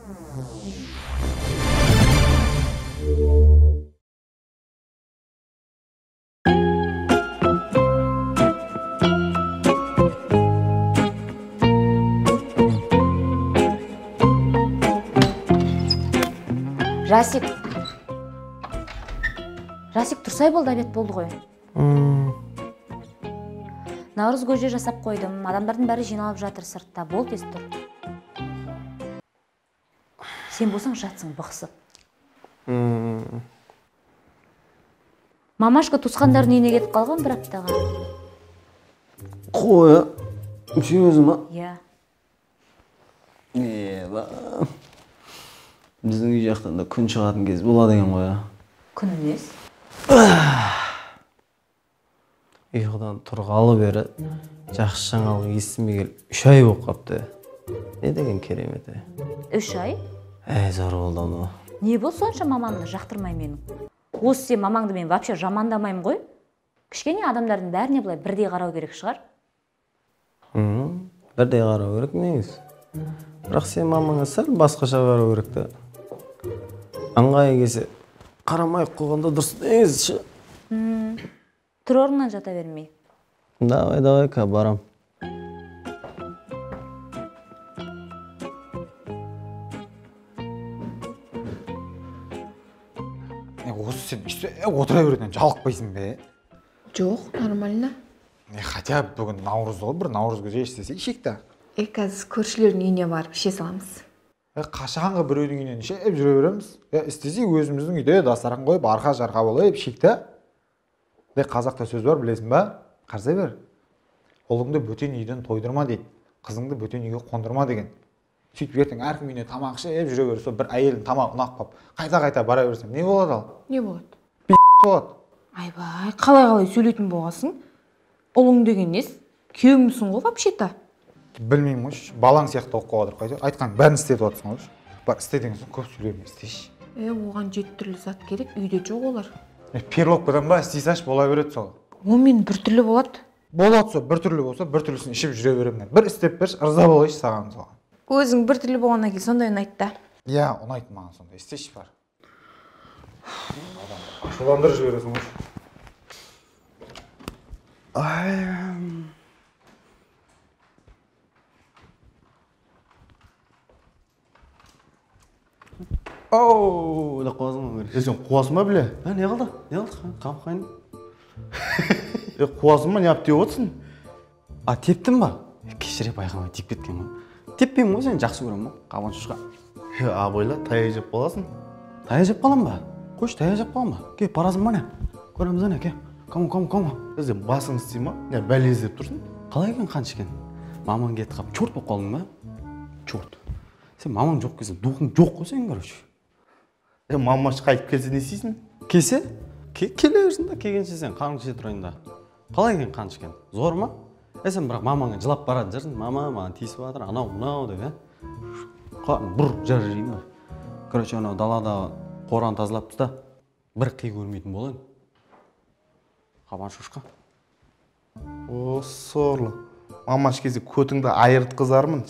Расик тұрсай болды, обед болды ғой. Наурыз көже жасап қойдым. Адамдардың бәрі жиналып жатыр сыртта. Бол тез тұр. Сен болсаң жатсың бықсып. Мамашка туысқандардың үйіне кетіп қалған бір аптаға. Қоя, сөзі ма? Иә. Біздің үй жақтан да күн шығатын кез болады деген ғой. Күн емес? Ұйқыдан тұрғалы бері жақсы жаңалық естімей келіп 3 ай болып қапты. Не деген керемет. 3 ай? Зор болды оны. Не бол сонша мамамды жақтырмай менің? Осы сен мамаңды мен вообще жамандамаймын ғой. Кішкене адамдардың бәріне былай бірдей қарау керек шығар. Бірдей қарау керек негіз. Бірақ сен мамаңа сәл басқаша қарау керек та. Аңғайы келсе қарамай қойғанда дұрыс негіз. Тұр орнынан жата бермей. Давай, барам. Осы сен отыра беруден жалықпайсың бе? Жоқ, нормально. Хотя бүгін наурыз ғой, бір наурыз көже істесе ішек та. Қазір көршілердің үйіне барып іше саламыз. Қашанғы біреудің үйінен ішеп жүре береміз. Істесе өзіміздің үйде дастархан қойып арқа-жарқа болып ішек та. Қазақта сөз бар, білесің ба? Қарсы бер. Ұлыңды бөтен үйден тойдырма дейді. Қызыңды бөтен үйге қондырма деген. Сөйтіп ертең әркім үйіне тамақ ішіп жүре берсе, бір әйелдің тамағы ұнап қап, қайта-қайта бара берсем, не болады ал? Не болады? Болады. Айбай, қалай сөйлейтін болғасың? Ұлың деген нес? Күйеуімсің ғой вообще-то. Білмеймін ғой, балаң сияқты оқып қойдыр қайтер. Айтқан бәрін істетіп отырсың ғой. Бар істе деген соң көп сөйлеме, істеші. Оған 7 түрлі зат керек, үйде жоқ олар. Перловкадан ба істесаш бола береді сол. Мен бір түрлі болады. Болады сол, бір түрлі болса, бір түрлісін ішіп жүре беремін. Бір істеп берші, ырза болайшы саған соған. Өзің бір түрлі болғаннан кейін сондай ұнайды да. Иә, ұнайды маған сондай, істеші бар. Ашуландырып жібересің ғой. Оу, да қуасың ба? Сен қуасың ба біле? Не қылды? Қап қайын. Қуасың ба, не ап деп отырсың? Тептің ба? Кешіре байқамай тиіп кеткен ғой. Теппеймін ғой, сен жақсы көремін ғой, қабан шұшқа. Абайла, тая жеп қаласың. Тая жеп қалам ба? Қойшы, тая жеп қалам ба? Ке, паразым ба не? Көреміз әне, ке. Кому. Сен басың істей ма? Не, бәле іздеп тұрсың? Қалай екен қаншыкен? Мамаң кетіп қап, чорт болып қалдың ба? Чорт. Сен мамаң жоқ кезде духың жоқ қой сен, короче. Мамаш қайтып келсе не істейсің? Келсе? Келе берсін да, келгенше сен қарның іше тұрайын да. Қалай екен қаншыкен? Зор ма? Сен бірақ мамаңа жылап баратын жүрсің. Мама, маған тиісіп жатыр, анау мынау деп, бұр жаржайын ба? Короче, анау далада қораны тазалап тұста, бір қи көрмейтін болайын. Қабан шошқа. Сорлы. Мамаш кезде көтіңді айыртқызармын.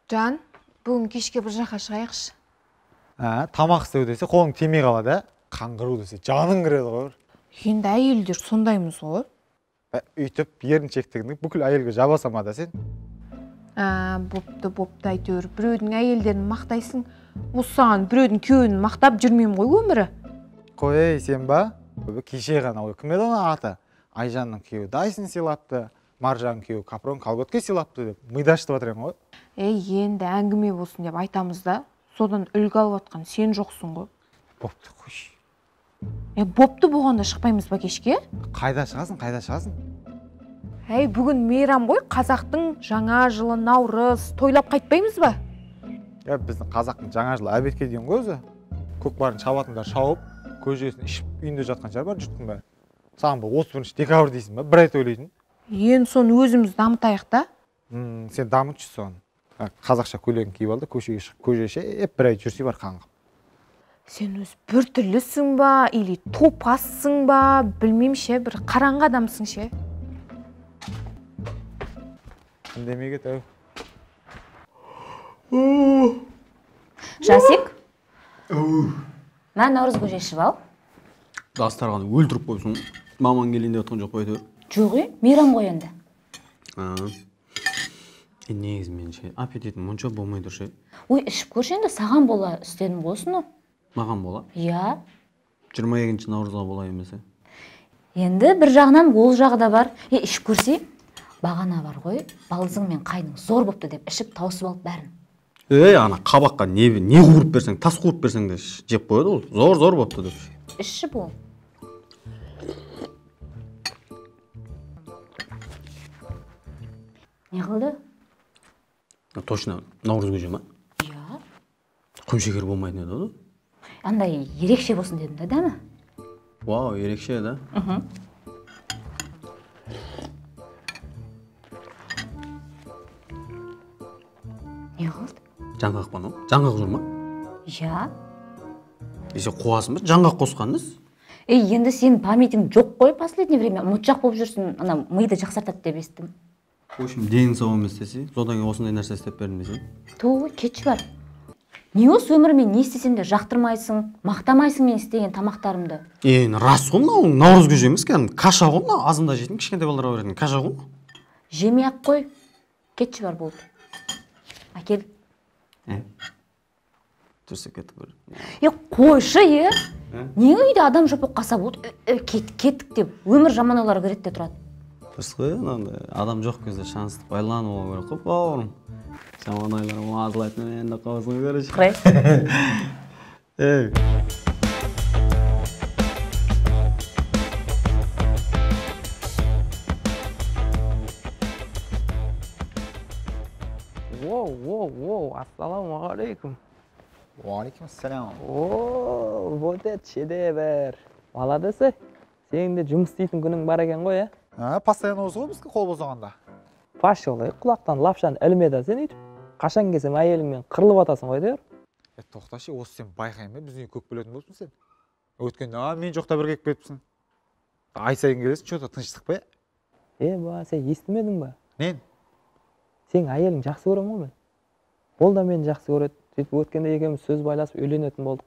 Жан, бүгін кешке бір жаққа шығайықшы. Тамақ істеу десе қолың тимей қалады, қаңғыру десе жаның кіреді ғой. Енді әйелдер сондаймыз ғой. Үйтіп еріншектігіңді бүкіл әйелге жабасама да сен. Бопты әйтеуір. Біреудің әйелдерін мақтайсың. Осы саған біреудің күйеуін мақтап жүрмеймін ғой өмірі. Қой, сен ба? Кеше ғана ой, кім еді оның аты? Айжанның күйеуі Дайсын сыйлапты, Маржанның күйеуі Капрон колготка сыйлапты деп мидашытып жатыр ғой. Енді әңгіме болсын деп айтамыз да, содан үлгі алып жатқан сен жоқсың ғой. Бопты қойшы. Бопты болғанда шықпаймыз ба кешке? Қайда шығасың? Бүгін мейрам ғой, қазақтың жаңа жылы наурыз, тойлап қайтпаймыз ба? Біздің қазақтың жаңа жылы әбетке дейін ғой өзі. Көкпарын шабатындар шауып, көжесін ішіп үйінде жатқан шығар бар жұрттың бәрі. Саған бұл 31 декабрь дейсің ба? Бір ай тойлайтын. Енді соны өзіміз дамытайық та. Сен дамытшы соны. Қазақша көйлегін киіп алды, көшеге шығып, көже ішіп, бір ай жүрсе бар қаңғып. Сен өз бір түрлісің ба, или топассың ба, білмеймін ше, бір қараңғы адамсың ше. Үндемей кет, Жасик? Мә наурыз көже ішіп ал. Дастарханды өлтіріп қойсын. Мамаң келейін деп отқан жоқ қой әйтеуір. Жоқ мейрам ғой енді. Негізі мен аппетитім мұнша болмай тұр ше. Ой, ішіп көрші енді саған бола істедім ғосын. Маған бола? Иә. 22 наурызға бола емесе. Енді бір жағынан ол жағы да бар. Ішіп көрсе, бағана бар ғой, балызың мен қайның зор бопты деп ішіп тауысып алып бәрін. Ана қабаққа не қуырып берсең, тас қуырып берсең де жеп қояды ол. Зор бопты деп. Ішші бұл. Не қылды? Точно наурыз көже ма? Иә. Құмшекер болмайтын еді ғой? Андай ерекше болсын дедім да, дәмі? Вау, ерекше да? Не қылды? Жаңғақ па ну? Жаңғақ жүр ма? Иә. Сен қуасың ба? Жаңғақ қосқаныз? Енді сенің памятің жоқ қой последнее время. Ұмытшақ болып жүрсің, ана миды жақсартады деп естідім. В общем, дені сау емес десе, содан кейін осындай нәрсе істеп бердім десең. Той, кетші бар. Не осы өмірмен не істесем де жақтырмайсың, мақтамайсың мен істеген тамақтарымды. Рас ғой мынау, наурыз көже емес кәдімгі каша ғой мынау, азында жейтін, кішкентай балаларға беретін каша ғой. Жемей-ақ қой. Кетші бар болды. Әкел. Жүрсе кетіп бер. Қойшы, не үйде адам жоқ болып қалса болды, кеттік деп, өмір жаман ойлар кіреді де тұрады. Дұрыс қой, адам жоқ кезде шансты байлануы керек қой, бауырым. Жаман ойлар мазалайтын енді қауысың көрші. Құрай. Воу, ассаламағалейкум. Уалейкум ассалам. Вот это шедевр. Молодец. Сен де жұмыс істейтін күнің бар екен ғой, Постоянно осы ғой бізге қол босағанда. Пашолай, құлақтан лапшаны ілмеді сен үйтіп. Қашан келсем әйеліңмен қырылып атасың ғой дейір. Тоқташы, осы сен байқаймын ба, біздің көп білетін болсын сен. Өткенде, мен жоқта бір келіп кетіпсің. Ай сайын келесің, что-то тыныштық па? Сен естімедің ба? Нен? Сен әйелің жақсы көрем ғой мен. Ол да мені жақсы көреді. Сөйтіп өткенде екеуміз сөз байласып үйленетін болдық.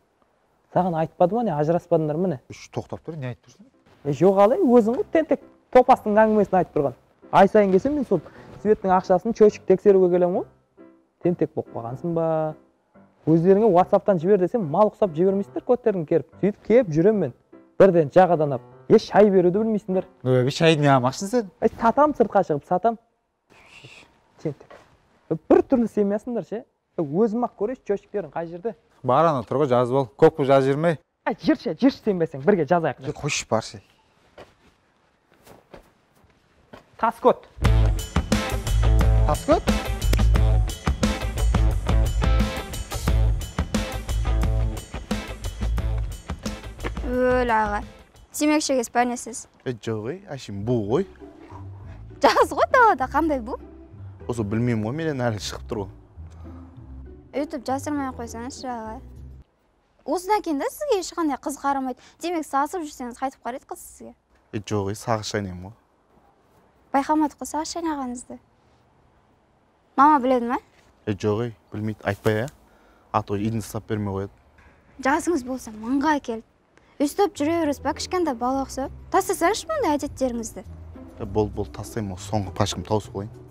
Саған айтпады ма не, ажыраспадыңдар міне? Тоқтап тұр, не айтып тұрсың? Жоқ алай, өзің ғой тентек топастың әңгімесін айтып тұрған. Ай сайын келсем мен сол светтің ақшасын чөчік тексеруге келем ғой. Тентек болып қалғансың ба? Өздеріңе WhatsApp-тан жібер десем, мал ұқсап жібермейсіңдер көттерін керіп. Сөйтіп кеп жүрем мен. Бірден жағадан ап. Шай беруді білмейсіңдер. Шайды не алмақсың сен? Сатам, сыртқа шығып сатам. Тентек. Бір түрлі семиясыңдар ше. Өзім-ақ көреш чөшіктерін қай жерде? Бар ана тұрға жазып ал. Көп бұл жазып жүрмей. Жүрші сенбесең, бірге жазайық. Қош баршы. Таскот. Таскот? Өл аға. Демекші кес бәрнесіз. Жоқ ей, әшім бұл ғой. Жаз ғой далада, қандай бұл? Осы білмеймін ғой, менен әлі шығып тұр ғой. Өйтіп жасырмай қойсаңыз аға. Осыдан кейін де сізге ешқандай қыз қарамайды. Демек сасып жүрсеңіз қайтып қарайды қыз сізге. Жоқ ей, сағыз шайнайым ғой. Байқамадық қой сағыз шайнағаныңызды. Мама біледі ме? Жоқ ей, білмейді, айтпай аты ғой үйден сап бермей қояды. Жасыңыз болса мыңға келді. Өстіп жүре бересіз ба, кішкентай бала ұқсап. Тастасаңызшы мұндай әдеттеріңізді. Бол, тастаймын, соңғы пашкам тауысып қойын.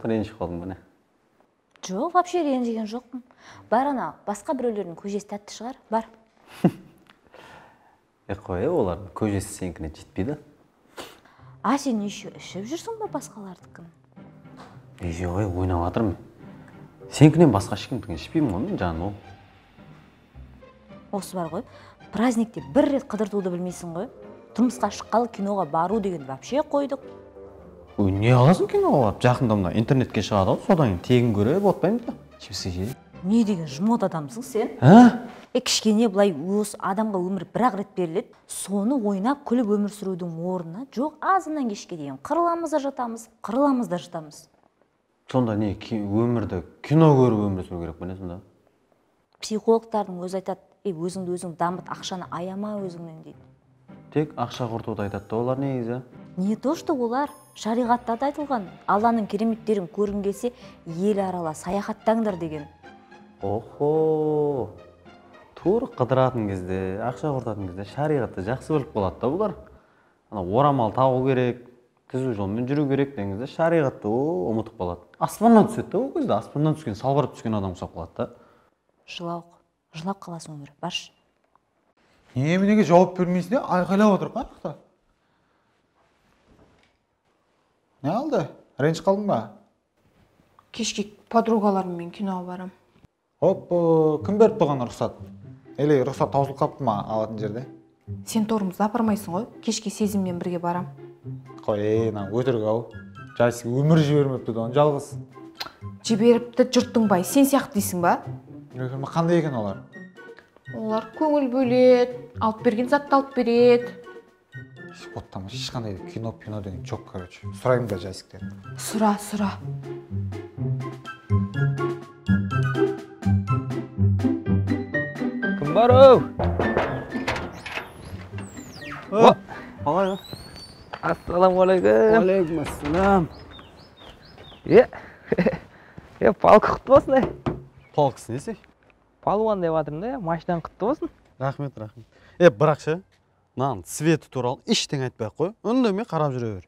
Ренжіп қалдың ба не? Жоқ, вообще ренжіген жоқпын. Бар ана, басқа біреулердің көжесі тәтті шығар, бар. Қой, олардың көжесі сенікіне жетпейді. Сен еще ішіп жүрсің ба басқалардікін? Жоқ, ойнап жатырмын. Сенікінен басқа ешкімдікін ішпеймін ғой, жаным ол. Осы бар ғой, праздникте бір рет қыдыртуды білмейсің ғой. Тұрмысқа шыққалы киноға бару деген вообще қойдық. Не аласың киноға барып? Жақында мына интернетке шығады ғой, содан тегін көріп отпаймыз ба? Жемсе жейді. Не деген жмот адамсың сен? Кішкене былай өз адамға өмір бір-ақ рет беріледі. Соны ойнап, күліп өмір сүрудің орнына жоқ азынан кешке дейін қырыламыз да жатамыз. Сонда не, өмірді кино көріп өмір сүру керек пе не сонда? психологтардың өзі айтады, өзіңді өзің дамыт, ақшаны аяма өзіңнен дейді. Тек ақша құртуды айтады да олар негізі. Не то, что олар шариғатта да айтылған, Алланың кереметтерін көргің келсе, ел арала саяхаттаңдар деген. Охо. Тур қыдыратын кезде, ақша құртатын кезде шариғатты жақсы біліп болады да бұлар. Орамал тағу керек, түзу жолмен жүру керек деген кезде шариғатты ұмытып қалады. Аспаннан түседі да ол кезде, аспаннан түскен, салғырып түскен адам ұқсап қалады да. Жылап қаласың өмір, баршы. Неменеге жауап бермейсің, айқайлап отыр қақта. Не алды? Ренж қалдың ба? Кешке подругаларыммен киноға барам. Кім беріп тұрған рұқсат? Или рұқсат таусылып қапты ма алатын жерде? Сен торымызды апармайсың ғой, кешке сезіммен бірге барам. Қой, өтірік ау. Жайсыз өмір жібермепті оны жалғыз. Жіберіпті жұрттың бай, сен сияқты дейсің ба? Қандай екен олар? Олар көңіл бөледі, алып берген затты алып береді. Оттама, ешқандай кино деген жоқ, короче. Сұрайым да жайсықтен. Сұра. Кім бар оу? Қалай? Ассаламуалейкум. Алейкум ассалам. Палқы құтты болсын. Палқысы несі? Палуан деп жатырмын да, машинаң құтты болсын. Рахмет. Бірақ ше, мынаған светі туралы ештеңе айтпай-ақ қой. Үндемей қарап жүре бер.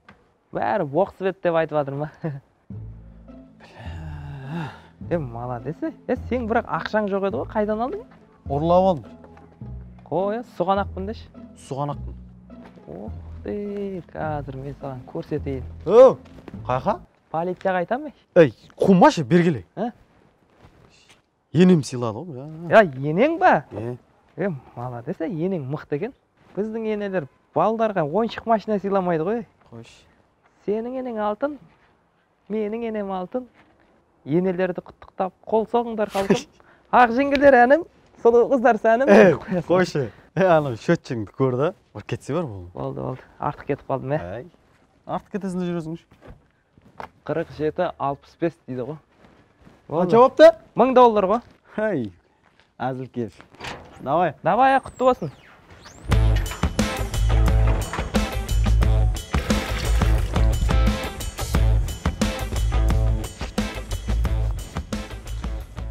Бәрі боқ свет деп айтып жатырмын. Молодец. Сен бірақ ақшаң жоқ еді ғой, қайдан алдың? Ұрлап алдым. Қой, сұғанақпын деші. Сұғанақпын. Қазір мен саған көрсетейін. Қайқа? Полицияға айтам ба? Қумашы, бергелей. Енем сыйлады ғой. Енең ба? Молодец, енең мықты екен. Біздің енелер балдарға ойыншық машина сыйламайды ғой. Қойш. Сенің енең алтын, менің енем алтын. Енелерді құттықтап, қол соғыңдар халқым. Ақ жеңгелер әнім, сұлу қыздар сәнім. Қойшы. Анау счетчигіңді көрді. Бір кетсе бар бұл. Болды. Артық кетіп қалдым, Артық кетесінде жүресің. 47-65 дейді ғой. Жауапты? $1000 ғой. Әзір кеш. Давай. Давай, құтты болсын.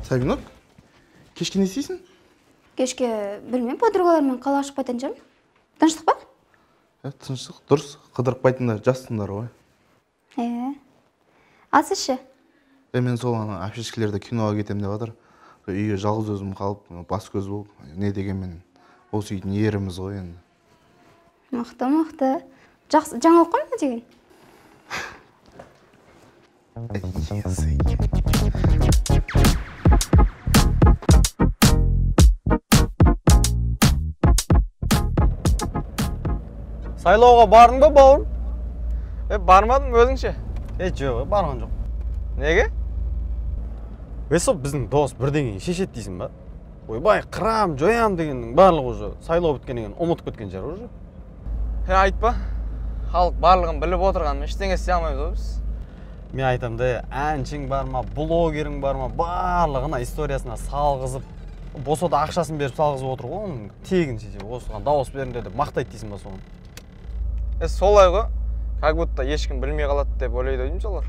Сабинок, кешке не істейсің? Кешке білмеймін, подругалармен қалаға шығып қайтатын шығармын. Тыныштық па? Тыныштық, дұрыс. Қыдырып қайтыңдар, жассыңдар ғой. Ал сіз ше? Мен сол әпшешкелерді киноға кетем деп жатыр. Үйге жалғыз өзім қалып, бас көз болып, не дегенмен осы үйдің еріміз ғой енді. Мықты. Жақсы, жаңа оқы ма деген? Сайлауға бардың ба, бауырым? Бармадым, өзіңше? Жоқ, барған жоқ. Неге? Сол біздің дос бірдеңе шешет дейсің ба? Ойбай, қырам, жоям дегеннің барлығы уже сайлау біткеннен ұмытып кеткен жар уже. Айтпа. Халық барлығын біліп отырған, ештеңе істей алмаймыз ғой біз. Мен айтам да, әншің бар ма, блогерің бар ма, барлығына историясына салғызып, болса да ақшасын беріп салғызып отыр ғой, оның тегін шеше, осыған дауыс беріңдер деп мақтайды дейсің ба соны? Солай ғой, как будто ешкім білмей қалады деп ойлайды дейміз олар.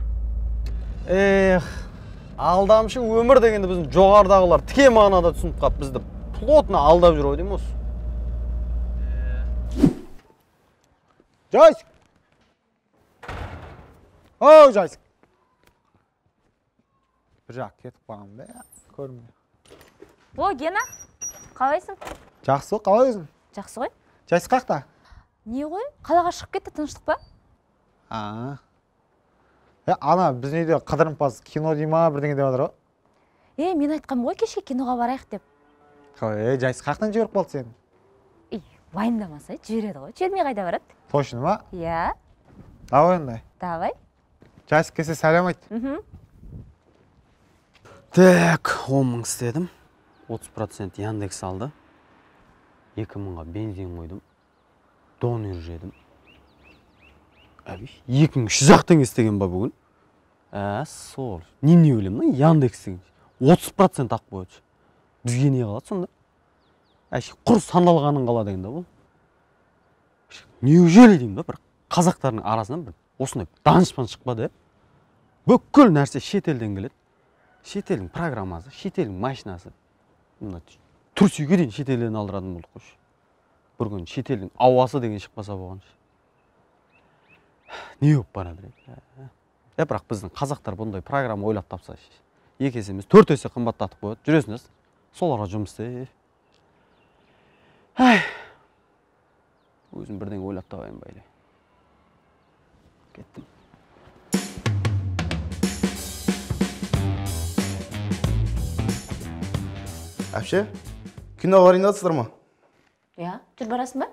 Алдамшы өмір дегенде біздің жоғардағылар тіке мағынада түсініп қап, бізді плотно алдап жүр деймін осы. Жайсық! Жайсық! Бір жақ кетіп қалғам да, көрмей. Гена, қалайсың? Жақсы ғой, қалай өзің? Жақсы ғой. Жайсық қақта? Не ғой? Қалаға шығып кетті, тыныштық па? Ана, біздің үйде қыдырымпаз кино дей ма, бірдеңе деп жатыр ғой? Мен айтқам ғой кешке киноға барайық деп. Жайсық қақтан жіберіп қалды сені? Уайымдамаса, жібереді ғой. Жібермей қайда барады? Точно ма? Иә. Давай ондай. Давай. Жайсық келсе сәлем айт. Так, 10 мың істедім. 30% Яндекс алды. 2000-ға бензин қойдым. Донер жедім. 2300 теңге істеген ба бүгін? Сол. Не білем, Яндекс деген. 30% ақ қойды. бізге не қалады сонда? Әші құр сандалғаның қала деген да бұл. Неужели деймін да, бір қазақтардың арасынан бір осындай данышпан шықпады, бүкіл нәрсе шетелден келеді. Шетелдің программасы, шетелдің машинасы. Түрсүйге дейін шетелден алдыратын болдық қойшы. Бір күн шетелдің ауасы деген шықпаса болған. Не өп барады? Бірақ біздің қазақтар бұндай программа ойлап тапса, 2 есе емес 4 есе қымбаттатып қояды. Жүресіңіз, соларға жұмыс істе. Өзім бірден ойлап табайын байлай. Кеттім. Әпше, кино қарайындасыздар ма? Иә, жүр барасың ба?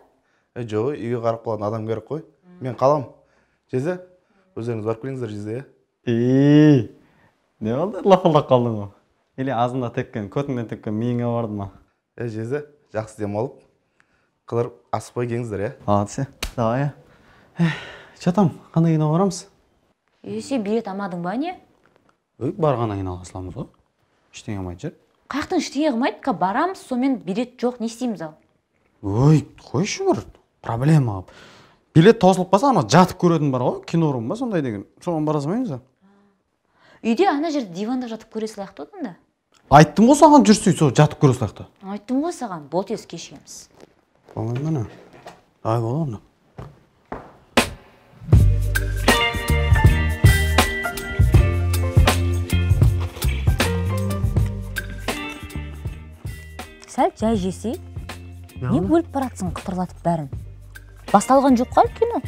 Жоқ, үйге қарап қалатын адам керек қой. Мен қалам. Жезе, өздеріңіз барып келіңіздер Жезе. Не болды? Лақылдақ қалдың ғой. Или азында теккен, көтіңден теккен миыңа барды ма? Жезе, жақсы дем алып, қыдырып асықпай келіңіздер, е? Ладно, давай. Че там, қандай кино барамыз? Сен билет алмадың ба не? Барғаннан кейін алғасыламыз ғой. Ештеңе алмайды жүр. Қаяқтан ештеңе қылмайды, барамыз, сонымен билет жоқ, не істейміз ал? Қойшы бір проблема. Билет таусылып қалса, ана жатып көретін бар ғой, кинорум ба сондай деген. Соған бара салмаймыз ба? Үйде ана жерде диванда жатып көре салайық одан да. Айттым ғой саған жүрсей, сол жатып көре салайық та. Айттым ғой саған, бол тез кешеміз. Болмай мана. Ай бол онда. Сәл жай жесей, не бөліп баратсың қытырлатып бәрін? Басталған жоқ қой кино?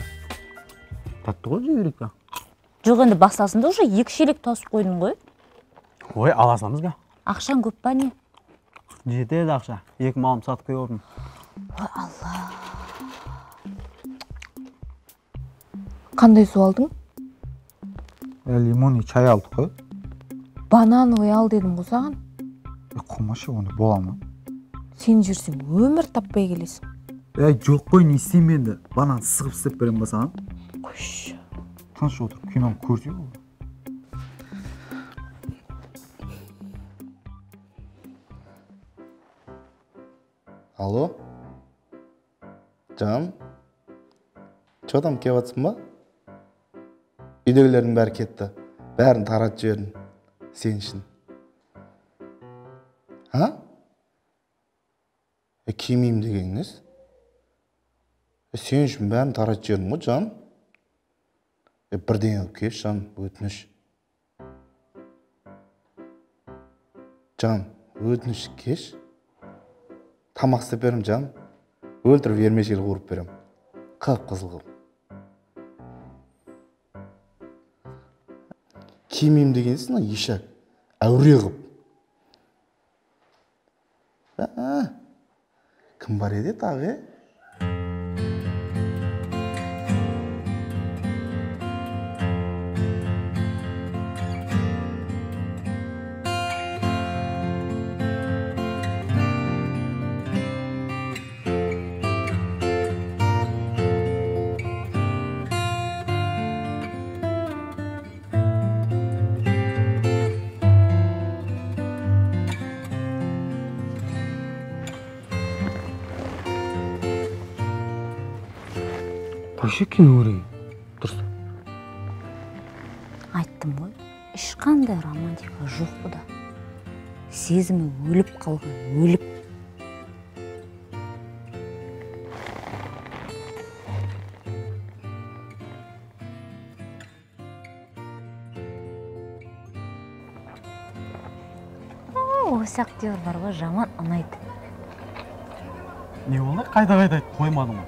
Татты ғой жегерек па? Жоқ, енді басталсын да уже 2 шелек тауысып қойдың ғой. Ой, аласамыз ба? Ақшаң көп па не? Жетеді ақша. 2 малым сатып қойып. Ой, Алла. Қандай су алдың? Лимон и чай алдық қой. Банан ал дедім ғой саған. Қомашы, оны бола ма? Сен жүрсің, өмір таппай келесің. Жоқ қой, не істеймін енді? Банан сығып істеп берем ба саған? Қойшы. Тыныш отырып, киноны көрсе ғой. Алло? Жаным? Че там кеватсың ба? Үйдегілердің бәрі кетті. Бәрін таратып жібердім. Сен үшін. Ha? Кимеймін дегеніңіз? Сен үшін бәрін таратып жібердім ғой, жаным. Бірден алып кеш, жаным, өтініш. Жаным, өтініш кеш. Тамақ істеп берем, жаным. Өлтіріп ермешел қуырып берем. Қып-қызыл қылып. Кимеймін дегенсің, ешек. Әуре қып. Кім бар еді тағы? Қойшы кино көрейін. Дұрыс. Айттым ғой, ешқандай романтика жоқ бұда. Сезімі өліп қалған, өліп. Осы актер бар ғой, жаман ұнайды. Не болды? Қайта-қайта қоймадың ғой.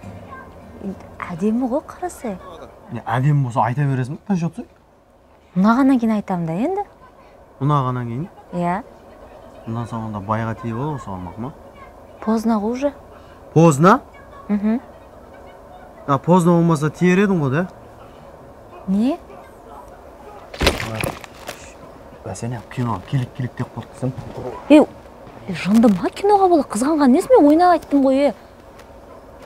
Әдемі ғой, қарасай. Әдемі болса айта бересің бе, тыныш отырсай? Ұнағаннан кейін айтамын да енді. Ұнағаннан кейін? Иә. Ondan sonra da bayğa tiyip olursa olmak mı? Поздно уже. Поздно? Угу. Ya поздно olmasa tiyer edin o da. Не? Ben seni кино килик деп қорқысым. Жындыма киноға бола қызғанған несі, мен ойнап айттым ғой.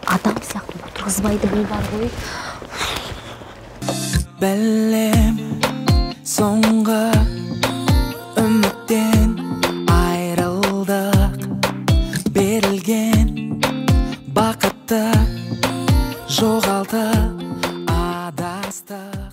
Адам сияқты отырғызбайды бұл бар ғой. Бәлем соңғы үміттен айрылдық. берілген бақытты жоғалтып адасты.